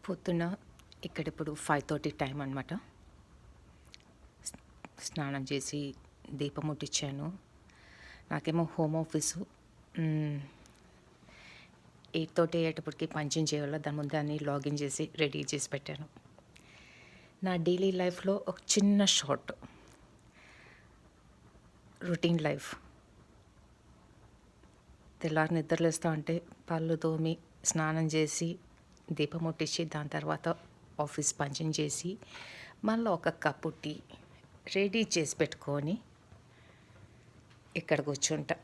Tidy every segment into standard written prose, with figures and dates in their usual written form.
పొద్దున ఇప్పుడు 5:30 టైం అనమాట. స్నానం చేసి దీపం ముట్టించాను. నాకేమో హోమ్ ఆఫీసు 8:30 అయ్యేటప్పటికి పంచింగ్ చేయాలి. దాని ముందు అన్ని లాగిన్ చేసి రెడీ చేసి పెట్టాను. నా డైలీ లైఫ్లో ఒక చిన్న షార్ట్ రొటీన్ లైఫ్. తెల్లారి నిద్రలేస్తా అంటే పళ్ళు తోమి స్నానం చేసి దీపం ముట్టించి దాని తర్వాత ఆఫీస్ పంచింగ్ చేసి మళ్ళీ ఒక కప్పు టీ రెడీ చేసి పెట్టుకొని ఇక్కడ కూర్చుంటా.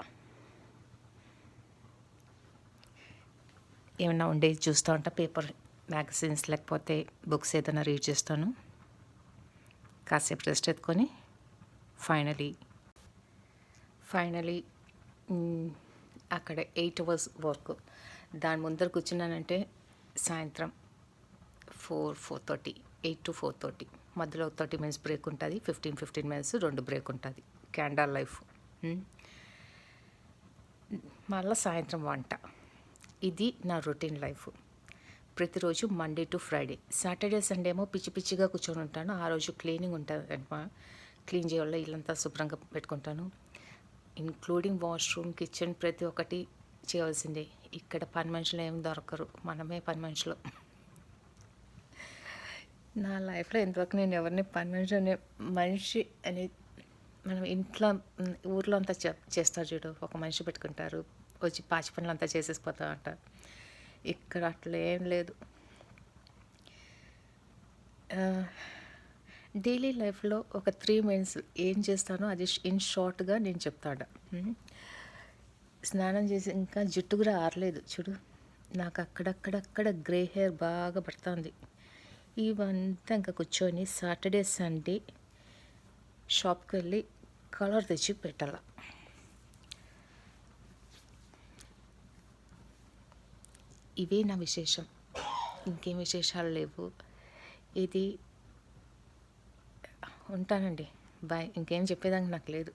ఏమన్నా ఉండేది చూస్తూ ఉంటా, పేపర్ మ్యాగజైన్స్ లేకపోతే బుక్స్ ఏదైనా రీడ్ చేస్తాను. కాసేపు రెస్ట్ ఎత్తుకొని ఫైనలీ అక్కడ 8 అవర్స్ వర్క్. దాని ముందర కూర్చున్నానంటే సాయంత్రం 4:30 8 to 4:30 మధ్యలో 30 minutes బ్రేక్ ఉంటుంది. 15 minutes 2 బ్రేక్ ఉంటుంది. Candle life. మళ్ళీ సాయంత్రం వంట. ఇది నా రొటీన్ లైఫ్. ప్రతిరోజు Monday to Friday. Saturday Sunday ఏమో పిచ్చిగా కూర్చొని ఉంటాను. ఆ రోజు క్లీనింగ్ ఉంటుంది. క్లీన్ చేయాలి, ఇల్లంతా శుభ్రంగా పెట్టుకుంటాను. ఇంక్లూడింగ్ వాష్రూమ్, కిచెన్ ప్రతి ఒక్కటి చేయాల్సిందే. ఇక్కడ పని మనుషులు ఏమి దొరకరు, మనమే పని మనుషులు. నా లైఫ్లో ఇంతవరకు నేను ఎవరిని మనిషి అని మనం ఇంట్లో ఊర్లో అంతా చేస్తారు చూడు, ఒక మనిషి పెట్టుకుంటారు, వచ్చి పాచి పనులు అంతా చేసేసిపోతా అంటారు. ఇక్కడ అట్లా ఏం లేదు. డైలీ లైఫ్లో ఒక 3 minutes ఏం చేస్తానో అది ఇన్ షార్ట్గా నేను చెప్తాను. స్నానం చేసి ఇంకా జుట్టు కూడా ఆరలేదు చూడు, నాకు అక్కడక్కడ గ్రే హెయిర్ బాగా పడుతుంది. ఇవంతా ఇంకా కూర్చొని సాటర్డే సండే షాప్కి వెళ్ళి కలర్ తెచ్చి పెట్టాల. ఇవే నా విశేషం, ఇంకేం విశేషాలు లేవు. ఇది ఉంటానండి, బాయ్. ఇంకేం చెప్పేదానికి నాకు లేదు.